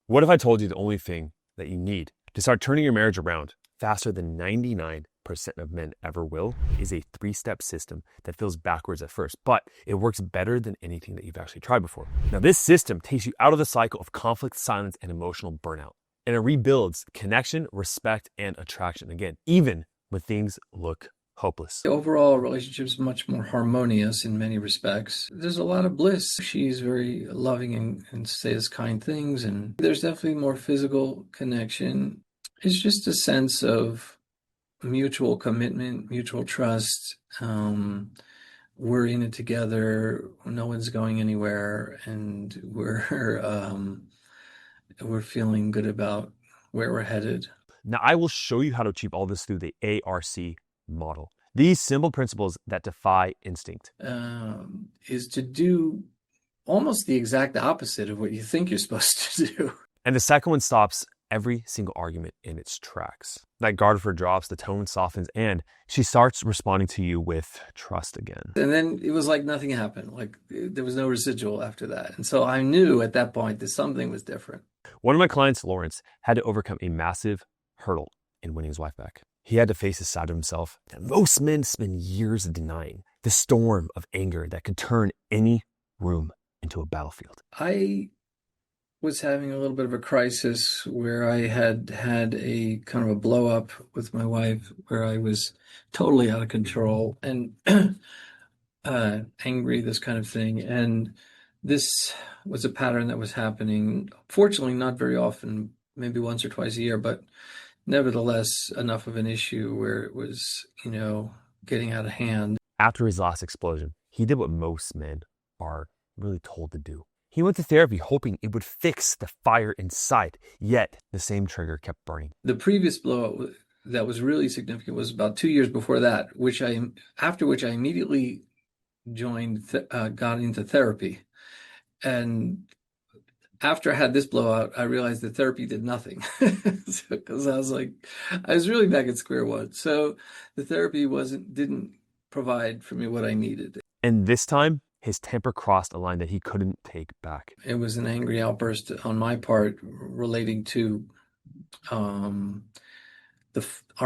What if I told you the only thing that you need to start turning your marriage around faster than 99% of men ever will is a 3-step system that feels backwards at first, but it works better than anything that you've actually tried before. Now, this system takes you out of the cycle of conflict, silence, and emotional burnout, and it rebuilds connection, respect, and attraction again, even when things look hopeless. The overall relationship is much more harmonious in many respects. There's a lot of bliss. She's very loving and says kind things, and there's definitely more physical connection. It's just a sense of mutual commitment, mutual trust. We're in it together. No one's going anywhere, and we're feeling good about where we're headed. Now, I will show you how to achieve all this through the ARC model. These simple principles that defy instinct. Is to do almost the exact opposite of what you think you're supposed to do. And the second one stops every single argument in its tracks. That guard for drops, the tone softens, and she starts responding to you with trust again. And then it was like nothing happened. Like there was no residual after that. And so I knew at that point that something was different. One of my clients, Lawrence, had to overcome a massive hurdle in winning his wife back. He had to face a side of himself that most men spend years denying, the storm of anger that could turn any room into a battlefield. I was having a little bit of a crisis where I had a kind of a blow up with my wife where I was totally out of control and angry, this kind of thing. And this was a pattern that was happening, fortunately, not very often, maybe once or twice a year, but nevertheless, enough of an issue where it was, getting out of hand. After his last explosion, he did what most men are really told to do. He went to therapy hoping it would fix the fire inside, yet the same trigger kept burning. The previous blowout that was really significant was about 2 years before that, after which I immediately got into therapy. And after I had this blowout, I realized that therapy did nothing because I was really back at square one. So the therapy didn't provide for me what I needed. And this time, his temper crossed a line that he couldn't take back. It was an angry outburst on my part relating to our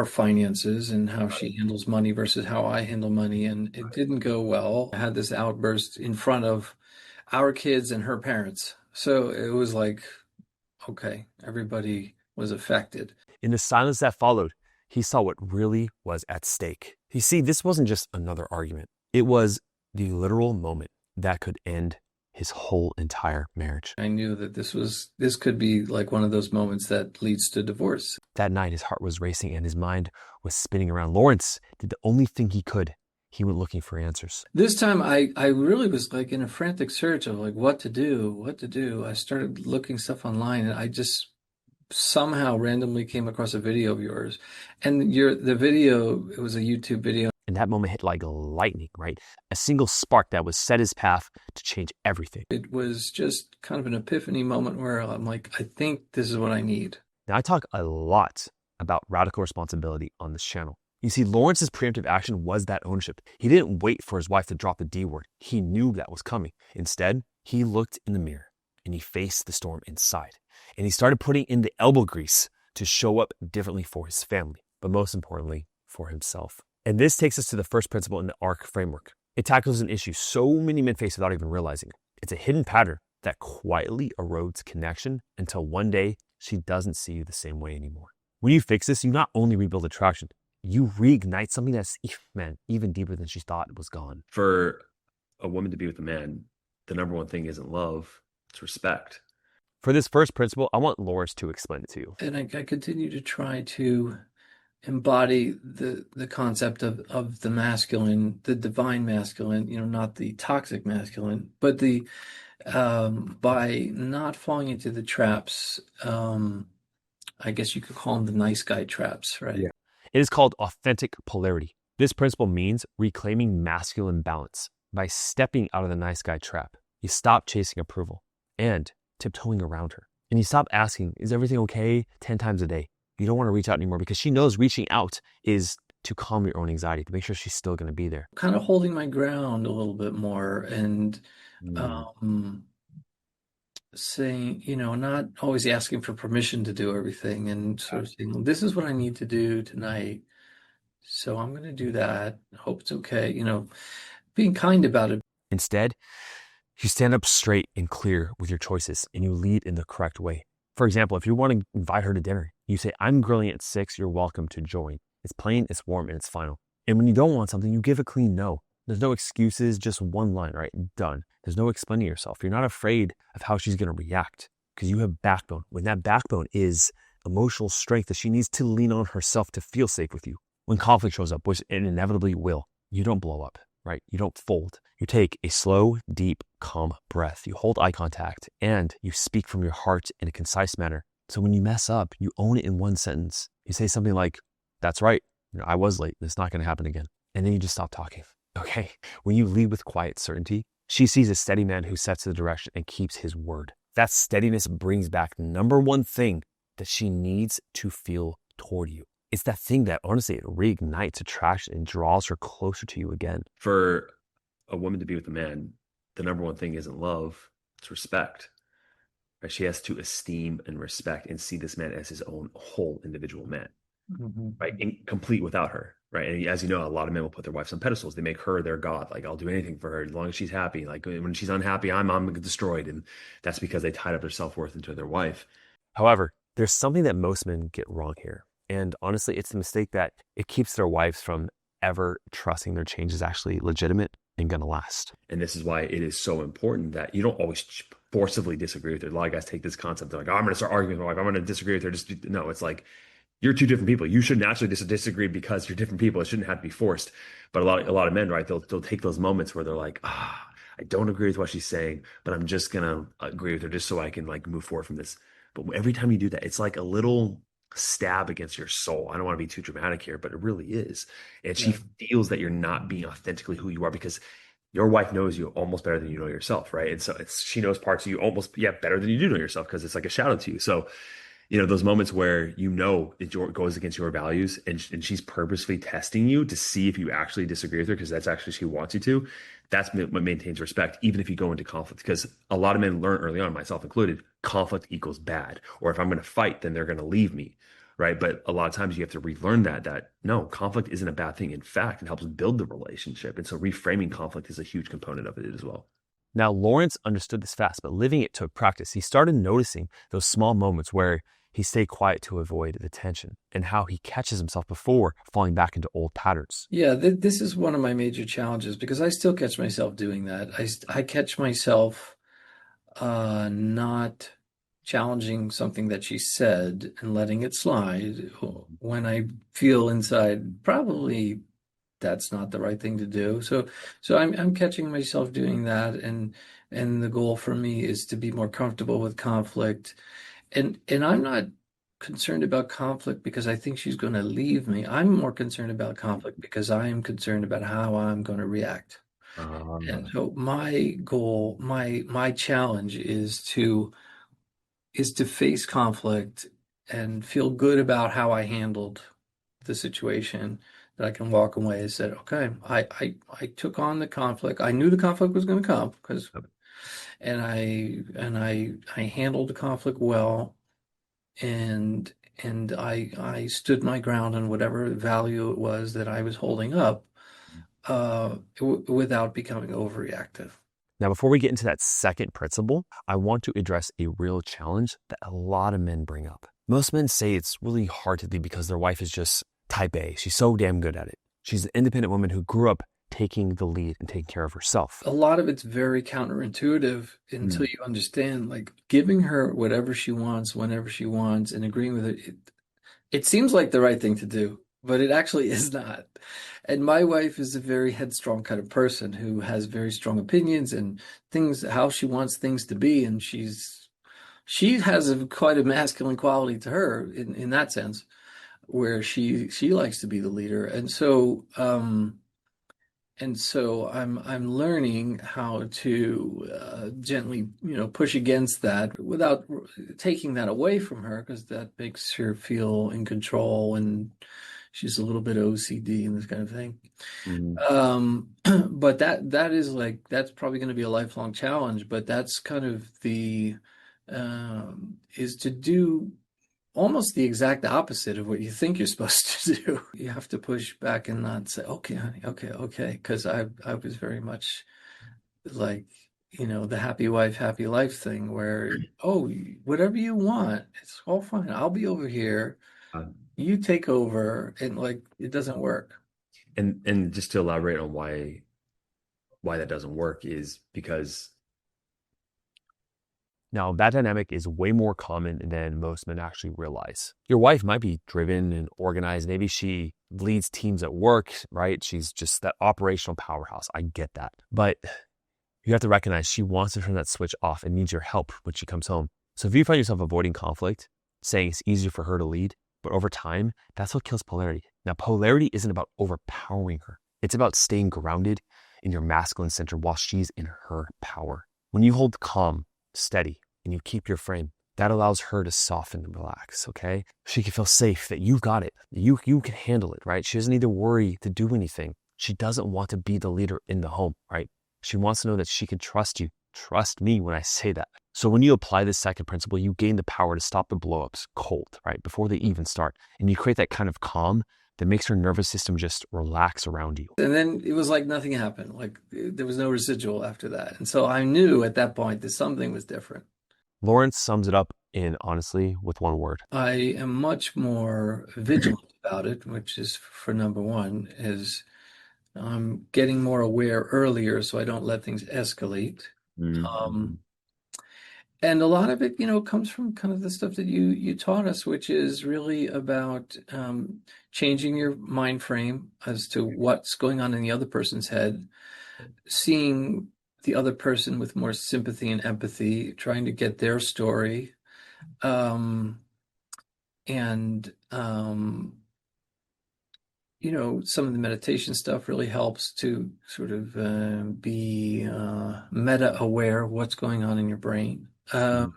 finances and how she handles money versus how I handle money. And it didn't go well. I had this outburst in front of our kids and her parents. So it was like, okay, everybody was affected. In the silence that followed, he saw what really was at stake. You see, this wasn't just another argument. It was the literal moment that could end his whole entire marriage. I knew that this could be like one of those moments that leads to divorce. That night, his heart was racing and his mind was spinning around. Lawrence did the only thing he could. He went looking for answers. This time I really was like in a frantic search of like what to do. I started looking stuff online and I just somehow randomly came across a video of yours. And the video, it was a YouTube video. And that moment hit like lightning, right? A single spark that would set his path to change everything. It was just kind of an epiphany moment where I'm like, I think this is what I need. Now, I talk a lot about radical responsibility on this channel. You see, Lawrence's preemptive action was that ownership. He didn't wait for his wife to drop the D word. He knew that was coming. Instead, he looked in the mirror and he faced the storm inside. And he started putting in the elbow grease to show up differently for his family, but most importantly, for himself. And this takes us to the first principle in the ARC framework. It tackles an issue so many men face without even realizing it. It's a hidden pattern that quietly erodes connection until one day she doesn't see you the same way anymore. When you fix this, you not only rebuild attraction, you reignite something that's, even deeper than she thought was gone. For a woman to be with a man, the number one thing isn't love, it's respect. For this first principle, I want Lawrence to explain it to you. And I continue to try to embody the concept of the masculine, the divine masculine, not the toxic masculine, but by not falling into the traps, I guess you could call them the nice guy traps, right? Yeah. It is called authentic polarity. This principle means reclaiming masculine balance by stepping out of the nice guy trap. You stop chasing approval and tiptoeing around her. And you stop asking, is everything okay 10 times a day? You don't want to reach out anymore because she knows reaching out is to calm your own anxiety, to make sure she's still going to be there. Kind of holding my ground a little bit more and saying, not always asking for permission to do everything and sort of saying, this is what I need to do tonight. So I'm going to do that. Hope it's okay. Being kind about it. Instead, you stand up straight and clear with your choices and you lead in the correct way. For example, if you want to invite her to dinner, you say, I'm grilling at 6, you're welcome to join. It's plain, it's warm, and it's final. And when you don't want something, you give a clean no. There's no excuses, just one line, right? Done. There's no explaining yourself. You're not afraid of how she's going to react because you have backbone. When that backbone is emotional strength that she needs to lean on herself to feel safe with you. When conflict shows up, which it inevitably will, you don't blow up, right? You don't fold. You take a slow, deep, calm breath. You hold eye contact and you speak from your heart in a concise manner. So when you mess up, you own it in one sentence. You say something like, that's right. I was late. It's not going to happen again. And then you just stop talking. Okay. When you lead with quiet certainty, she sees a steady man who sets the direction and keeps his word. That steadiness brings back the number one thing that she needs to feel toward you. It's that thing that honestly it reignites attraction and draws her closer to you again. For a woman to be with a man, the number one thing isn't love, it's respect. Right? She has to esteem and respect and see this man as his own whole individual man, right? Complete without her, right? And as you know, a lot of men will put their wives on pedestals. They make her their god. Like, I'll do anything for her as long as she's happy. Like, when she's unhappy, I'm destroyed. And that's because they tied up their self-worth into their wife. However, there's something that most men get wrong here. And honestly, it's the mistake that it keeps their wives from ever trusting their change is actually legitimate and going to last. And this is why it is so important that you don't always forcibly disagree with her. A lot of guys take this concept. They're like, oh, I'm going to start arguing with my wife. I'm going to disagree with her. No, it's like, you're two different people. You should naturally disagree because you're different people. It shouldn't have to be forced. But a lot of men, right? They'll take those moments where they're like, I don't agree with what she's saying, but I'm just going to agree with her just so I can like move forward from this. But every time you do that, it's like a little stab against your soul. I don't want to be too dramatic here, but it really is. And she feels that you're not being authentically who you are because your wife knows you almost better than you know yourself, right? And so she knows parts of you almost better than you do know yourself because it's like a shadow to you. So, those moments where it goes against your values and she's purposely testing you to see if you actually disagree with her because that's actually she wants you to. That's what maintains respect, even if you go into conflict. Because a lot of men learn early on, myself included, conflict equals bad. Or if I'm going to fight, then they're going to leave me, right? But a lot of times you have to relearn that no, conflict isn't a bad thing. In fact, it helps build the relationship. And so reframing conflict is a huge component of it as well. Now, Lawrence understood this fast, but living it took practice. He started noticing those small moments where he stayed quiet to avoid the tension and how he catches himself before falling back into old patterns. Yeah, this is one of my major challenges because I still catch myself doing that. I catch myself not challenging something that she said and letting it slide when I feel inside probably that's not the right thing to do. So I'm catching myself doing that, and the goal for me is to be more comfortable with conflict. And I'm not concerned about conflict because I think she's going to leave me. I'm more concerned about conflict because I am concerned about how I'm going to react. And so my goal, my challenge is to face conflict and feel good about how I handled the situation, that I can walk away and said, okay, I took on the conflict. I knew the conflict was going to come and I handled the conflict well, and I stood my ground on whatever value it was that I was holding up, without becoming overreactive. Now, before we get into that second principle, I want to address a real challenge that a lot of men bring up. Most men say it's really hard to lead because their wife is just type A. She's so damn good at it. She's an independent woman who grew up taking the lead and taking care of herself. A lot of it's very counterintuitive until you understand, like giving her whatever she wants, whenever she wants, and agreeing with it. It seems like the right thing to do, but it actually is not. And my wife is a very headstrong kind of person who has very strong opinions and things, how she wants things to be. And she has quite a masculine quality to her in that sense, where she likes to be the leader. And so I'm learning how to gently, push against that without taking that away from her, because that makes her feel in control, and she's a little bit OCD and this kind of thing. But that is like, that's probably going to be a lifelong challenge, but that's kind of the is to do almost the exact opposite of what you think you're supposed to do. You have to push back and not say, okay, honey, okay. Because I was very much like, the happy wife, happy life thing where, oh, whatever you want, it's all fine. I'll be over here. Uh, You take over. And like, it doesn't work. and just to elaborate on why that doesn't work is because Now, that dynamic is way more common than most men actually realize. Your wife might be driven and organized. Maybe she leads teams at work, right? She's just that operational powerhouse. I get that. But you have to recognize she wants to turn that switch off and needs your help when she comes home. So if you find yourself avoiding conflict, saying it's easier for her to lead, but over time, that's what kills polarity. Now, polarity isn't about overpowering her. It's about staying grounded in your masculine center while she's in her power. When you hold calm, steady, and you keep your frame, that allows her to soften and relax, okay? She can feel safe that you've got it. You can handle it, right? She doesn't need to worry to do anything. She doesn't want to be the leader in the home, right? She wants to know that she can trust you. Trust me when I say that. So when you apply this second principle, you gain the power to stop the blowups cold, right? Before they even start. And you create that kind of calm that makes her nervous system just relax around you. And then it was like nothing happened. Like there was no residual after that. And so I knew at that point that something was different. Lawrence sums it up in, honestly, with one word. I am much more vigilant about it, which is for number one, is I'm getting more aware earlier so I don't let things escalate. And a lot of it, comes from kind of the stuff that you taught us, which is really about changing your mind frame as to what's going on in the other person's head, seeing the other person with more sympathy and empathy, trying to get their story, and some of the meditation stuff really helps to sort of be meta aware of what's going on in your brain. And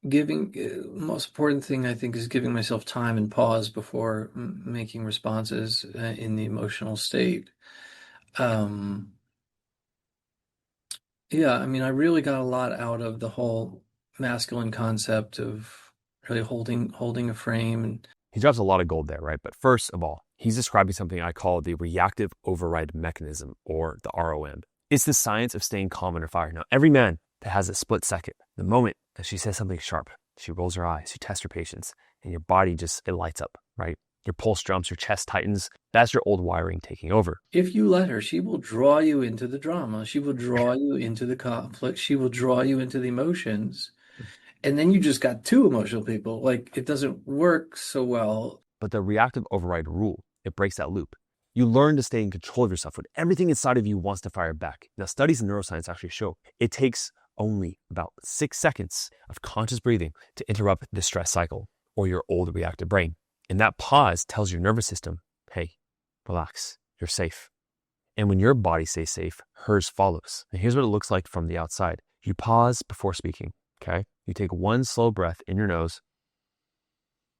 giving the most important thing I think is giving myself time and pause before making responses in the emotional state. Yeah, I mean, I really got a lot out of the whole masculine concept of really holding a frame. And he drops a lot of gold there, right? But first of all, he's describing something I call the reactive override mechanism, or the ROM. It's the science of staying calm under fire. Now, every man that has a split second, the moment that she says something sharp, she rolls her eyes, she tests her patience, and your body it lights up, right? Your pulse jumps, your chest tightens. That's your old wiring taking over. If you let her, she will draw you into the drama. She will draw you into the conflict. She will draw you into the emotions. And then you just got two emotional people. Like, it doesn't work so well. But the reactive override rule, it breaks that loop. You learn to stay in control of yourself when everything inside of you wants to fire back. Now, studies in neuroscience actually show it takes only about 6 seconds of conscious breathing to interrupt the stress cycle or your old reactive brain. And that pause tells your nervous system, hey, relax, you're safe. And when your body stays safe, hers follows. And here's what it looks like from the outside. You pause before speaking, okay? You take one slow breath in your nose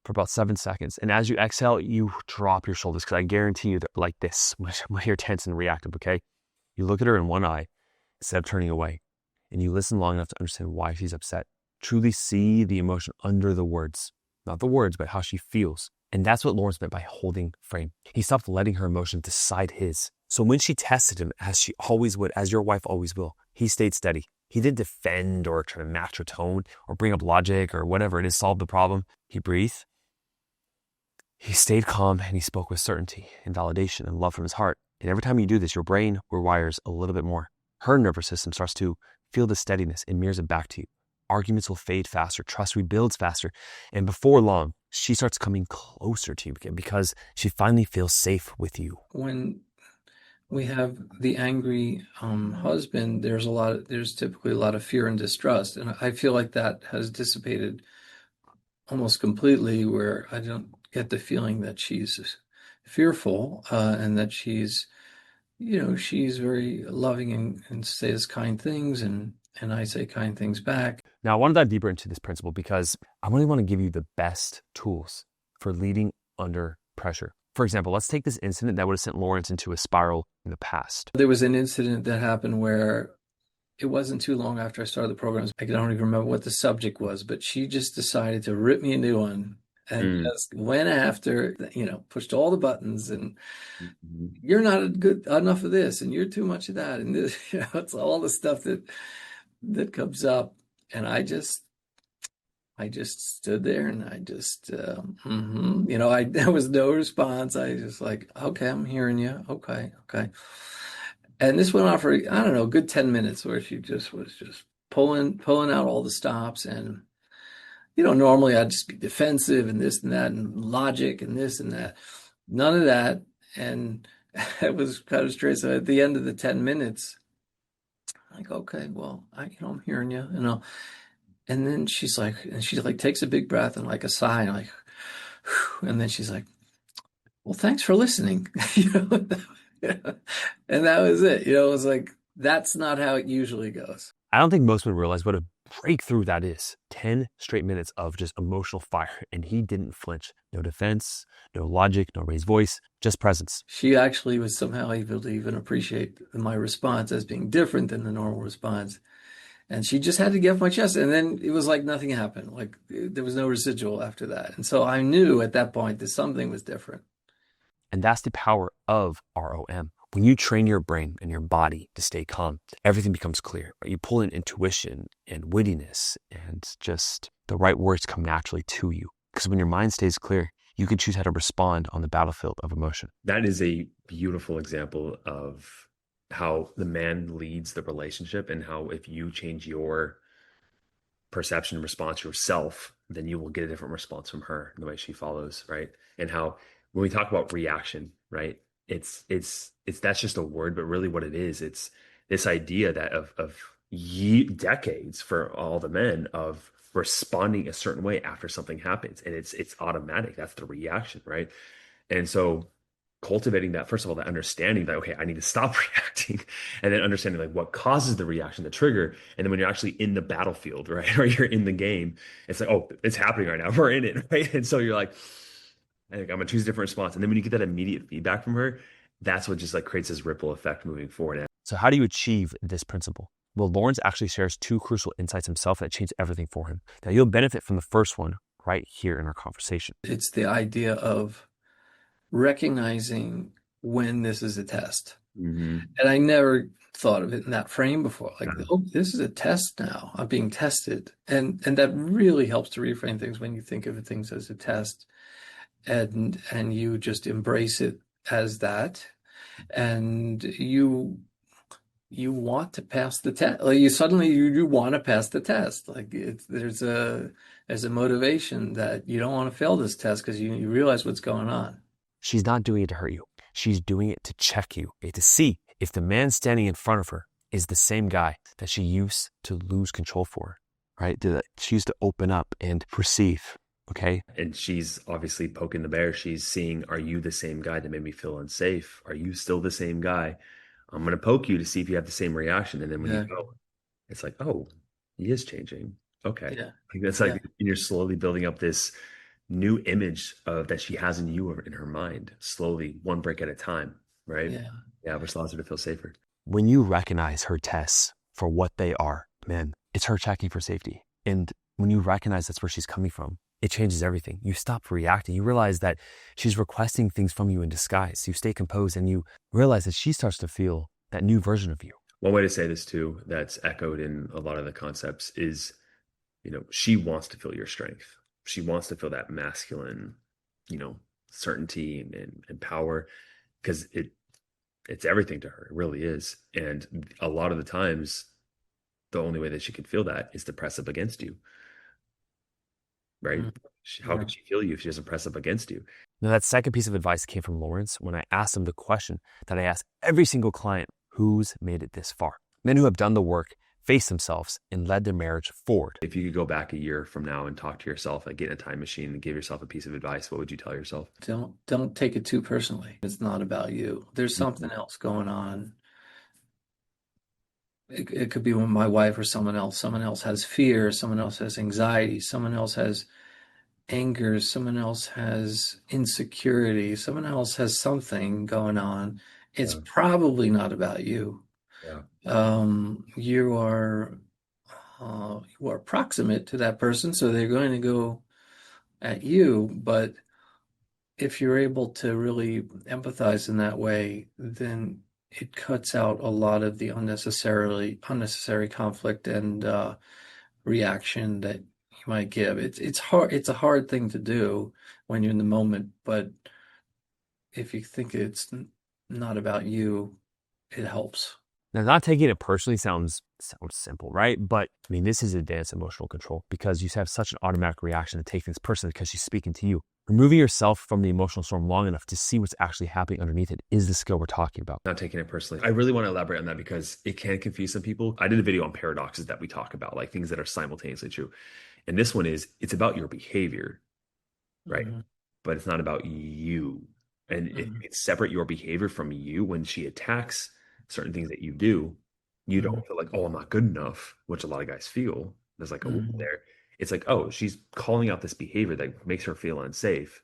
for about 7 seconds. And as you exhale, you drop your shoulders, because I guarantee you that like this, when you're tense and reactive, okay? You look at her in one eye instead of turning away. And you listen long enough to understand why she's upset. Truly see the emotion under the words. Not the words, but how she feels. And that's what Lawrence meant by holding frame. He stopped letting her emotion decide his. So when she tested him, as she always would, as your wife always will, he stayed steady. He didn't defend or try to match her tone or bring up logic or whatever it is, solve the problem. He breathed. He stayed calm and he spoke with certainty and validation and love from his heart. And every time you do this, your brain rewires a little bit more. Her nervous system starts to feel the steadiness and mirrors it back to you. Arguments will fade faster. Trust rebuilds faster. And before long, she starts coming closer to you again because she finally feels safe with you. When we have the angry husband, there's typically a lot of fear and distrust. And I feel like that has dissipated almost completely, where I don't get the feeling that she's fearful and that she's very loving and says kind things, and I say kind things back. Now, I want to dive deeper into this principle because I really want to give you the best tools for leading under pressure. For example, let's take this incident that would have sent Lawrence into a spiral in the past. There was an incident that happened where it wasn't too long after I started the program. I don't even remember what the subject was, but she just decided to rip me a new one and just went after, pushed all the buttons and you're not good enough of this and you're too much of that. And this, it's all the stuff that comes up. And I just stood there and I just, there was no response. I just like, okay, I'm hearing you. Okay. And this went on for, I don't know, a good 10 minutes where she just was just pulling out all the stops. And, normally I'd just be defensive and this and that and logic and this and that. None of that. And it was kind of straight. So at the end of the 10 minutes, I'm like, okay, well, I'm hearing you, And then she takes a big breath and like a sigh and like, whew, and then she's like, well, thanks for listening. And that was it. It was like, that's not how it usually goes. I don't think most would realize what a breakthrough that is. 10 straight minutes of just emotional fire, and he didn't flinch. No defense, no logic, no raised voice, just presence. She actually was somehow able to even appreciate my response as being different than the normal response. And she just had to get off my chest. And then it was like nothing happened. Like there was no residual after that. And so I knew at that point that something was different. And that's the power of ROM. When you train your brain and your body to stay calm, everything becomes clear. You pull in intuition and wittiness, and just the right words come naturally to you. Because when your mind stays clear, you can choose how to respond on the battlefield of emotion. That is a beautiful example of how the man leads the relationship, and how if you change your perception and response yourself, then you will get a different response from her in the way she follows, right? And how when we talk about reaction, right, it's that's just a word, but really what it is, it's this idea that of decades for all the men of responding a certain way after something happens, and it's automatic. That's the reaction, right? And so cultivating that, first of all, that understanding that, okay, I need to stop reacting, and then understanding like what causes the reaction, the trigger. And then when you're actually in the battlefield, right, or you're in the game, it's like, oh, it's happening right now. We're in it, right? And so you're like, I think I'm gonna choose a different response. And then when you get that immediate feedback from her, that's what just like creates this ripple effect moving forward. So how do you achieve this principle? Well, Lawrence actually shares 2 crucial insights himself that change everything for him. Now you'll benefit from the first one right here in our conversation. It's the idea of recognizing when this is a test. Mm-hmm. And I never thought of it in that frame before. Like, oh, this is a test now. I'm being tested. And that really helps to reframe things when you think of things as a test. And you just embrace it as that. And you want to pass the test. Like you want to pass the test. Like there's a motivation that you don't want to fail this test because you realize what's going on. She's not doing it to hurt you. She's doing it to check you, to see if the man standing in front of her is the same guy that she used to lose control for, right? She used to open up and perceive, okay? And she's obviously poking the bear. She's seeing, are you the same guy that made me feel unsafe? Are you still the same guy? I'm going to poke you to see if you have the same reaction. And then when you go, it's like, oh, he is changing. Okay. Yeah. That's like you're slowly building up this new image that she has in you or in her mind, slowly, one break at a time, right? Yeah, which allows her to feel safer. When you recognize her tests for what they are, man, it's her checking for safety. And when you recognize that's where she's coming from, it changes everything. You stop reacting. You realize that she's requesting things from you in disguise. You stay composed and you realize that she starts to feel that new version of you. One way to say this too, that's echoed in a lot of the concepts is, she wants to feel your strength. She wants to feel that masculine, certainty and power, because it's everything to her. It really is. And a lot of the times, the only way that she can feel that is to press up against you, right? How can she feel you if she doesn't press up against you? Now, that second piece of advice came from Lawrence when I asked him the question that I ask every single client: who's made it this far? Men who have done the work, faced themselves, and led their marriage forward. If you could go back a year from now and talk to yourself, like get in a time machine and give yourself a piece of advice, what would you tell yourself? Don't take it too personally. It's not about you. There's something else going on. It could be with my wife or someone else. Someone else has fear. Someone else has anxiety. Someone else has anger, someone else has insecurity, someone else has something going on, it's Yeah. probably not about you. Yeah. You are proximate to that person, so they're going to go at you. But if you're able to really empathize in that way, then it cuts out a lot of the unnecessary conflict and reaction that you might give. It's hard. It's a hard thing to do when you're in the moment, but if you think it's not about you, it helps. Now, not taking it personally sounds simple, right? But I mean, this is advanced emotional control because you have such an automatic reaction to take things personally because she's speaking to you. Removing yourself from the emotional storm long enough to see what's actually happening underneath it is the skill we're talking about. Not taking it personally. I really want to elaborate on that because it can confuse some people. I did a video on paradoxes that we talk about, like things that are simultaneously true. And this one is, it's about your behavior, right? Mhm, But it's not about you. And if mhm, you separate your behavior from you when she attacks certain things that you do, you mhm, don't feel like, oh, I'm not good enough, which a lot of guys feel. There's like a wound mhm. there. It's like, oh, she's calling out this behavior that makes her feel unsafe.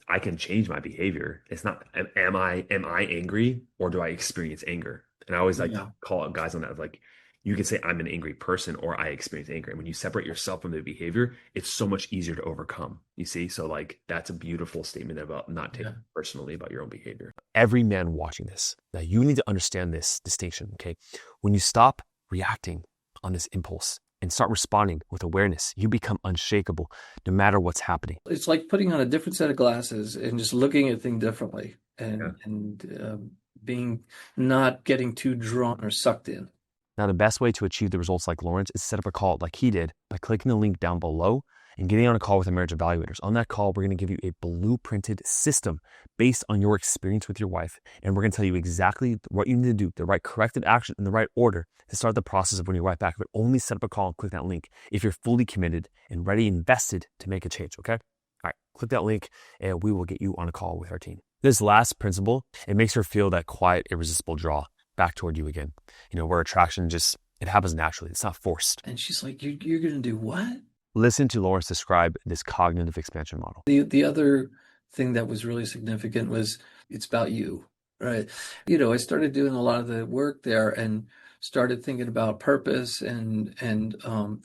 I can change my behavior. It's not, am I angry or do I experience anger? And I always like to Yeah, call out guys on that, like, you can say I'm an angry person or I experience anger. And when you separate yourself from the behavior, it's so much easier to overcome. You see? So like that's a beautiful statement about not taking yeah, it personally about your own behavior. Every man watching this, now you need to understand this distinction, okay? When you stop reacting on this impulse and start responding with awareness, you become unshakable no matter what's happening. it's like putting on a different set of glasses and just looking at things differently, Yeah. and being not getting too drawn or sucked in. Now, the best way to achieve the results like Lawrence is set up a call like he did by clicking the link down below and getting on a call with the marriage evaluators. On that call, we're going to give you a blueprinted system based on your experience with your wife. And we're going to tell you exactly what you need to do, the right corrective action in the right order to start the process of winning your wife back. But only set up a call and click that link if you're fully committed and ready, invested to make a change, okay? All right, click that link and we will get you on a call with our team. This last principle, it makes her feel that quiet, irresistible draw back toward you again. You know, where attraction just, it happens naturally. It's not forced. And she's like, you're going to do what? Listen to Lawrence describe this cognitive expansion model. The other thing that was really significant was it's about you, right? I started doing a lot of the work there and started thinking about purpose and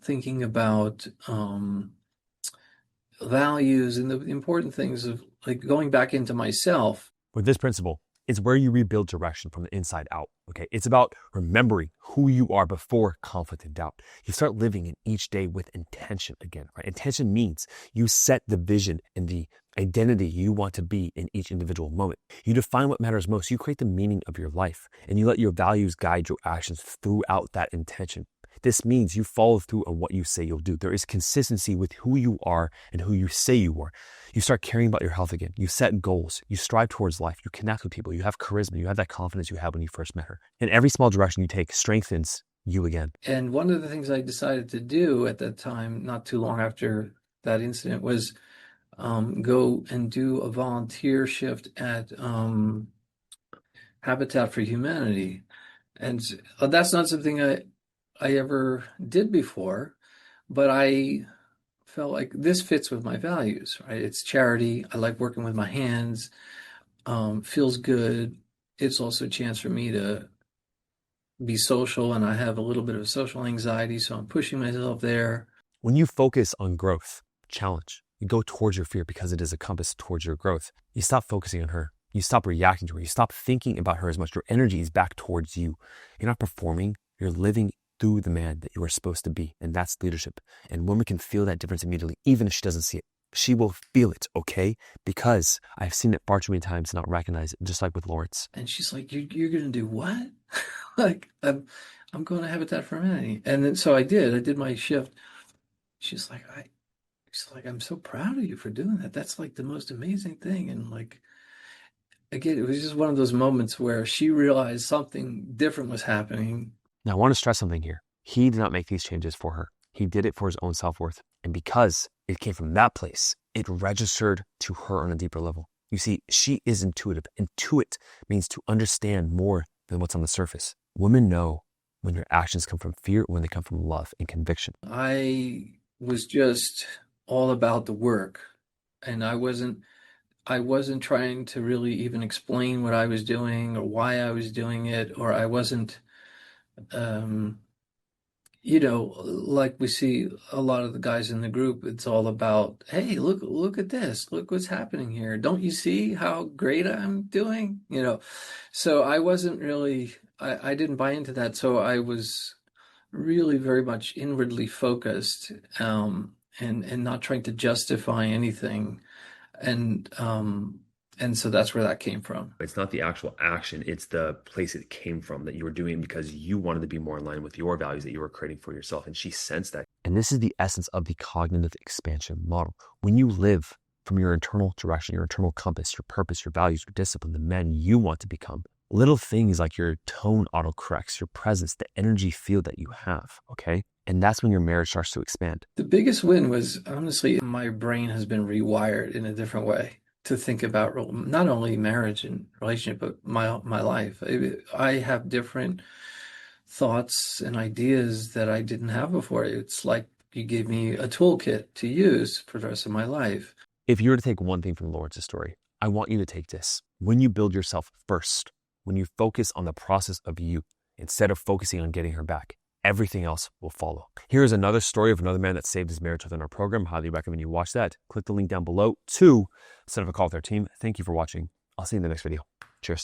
thinking about values and the important things of like going back into myself. With this principle, it's where you rebuild direction from the inside out, okay? It's about remembering who you are before conflict and doubt. You start living in each day with intention again, right? Intention means you set the vision and the identity you want to be in each individual moment. You define what matters most. You create the meaning of your life, and you let your values guide your actions throughout that intention. This means you follow through on what you say you'll do. There is consistency with who you are and who you say you are. You start caring about your health again. You set goals. You strive towards life. You connect with people. You have charisma. You have that confidence you had when you first met her. And every small direction you take strengthens you again. And one of the things I decided to do at that time, not too long after that incident, was go and do a volunteer shift at Habitat for Humanity. And that's not something I ever did before, but I felt like this fits with my values, right? It's charity. I like working with my hands. Feels good. It's also a chance for me to be social, and I have a little bit of social anxiety, so I'm pushing myself there. When you focus on growth, challenge, you go towards your fear because it is a compass towards your growth. You stop focusing on her. You stop reacting to her. You stop thinking about her as much. Your energy is back towards you. You're not performing. You're living through the man that you are supposed to be. And that's leadership. And women can feel that difference immediately, even if she doesn't see it. She will feel it, okay? Because I've seen it far too many times and not recognize it, just like with Lawrence. And she's like, you're going to do what? Like, I'm going to Habitat for Humanity. And then, so I did my shift. She's like, I'm so proud of you for doing that. That's like the most amazing thing. And like, again, it was just one of those moments where she realized something different was happening. Now, I want to stress something here. He did not make these changes for her. He did it for his own self-worth. And because it came from that place, it registered to her on a deeper level. You see, she is intuitive. Intuit means to understand more than what's on the surface. Women know when your actions come from fear or when they come from love and conviction. I was just all about the work, and I wasn't trying to really even explain what I was doing or why I was doing it, or I wasn't, um, like we see a lot of the guys in the group, it's all about, hey, look at this, look what's happening here. Don't you see how great I'm doing? So I wasn't really, I didn't buy into that. So I was really very much inwardly focused, and not trying to justify anything. And so that's where that came from. It's not the actual action, it's the place it came from that you were doing because you wanted to be more in line with your values that you were creating for yourself. And she sensed that. And this is the essence of the cognitive expansion model. When you live from your internal direction, your internal compass, your purpose, your values, your discipline, the man you want to become, little things like your tone autocorrects, your presence, the energy field that you have, okay? And that's when your marriage starts to expand. The biggest win was, honestly, my brain has been rewired in a different way to think about not only marriage and relationship, but my life. I have different thoughts and ideas that I didn't have before. It's like you gave me a toolkit to use for the rest of my life. If you were to take one thing from Lawrence's story, I want you to take this. When you build yourself first, when you focus on the process of you, instead of focusing on getting her back, everything else will follow. Here's another story of another man that saved his marriage within our program. Highly recommend you watch that. Click the link down below to set up a call with our team. Thank you for watching. I'll see you in the next video.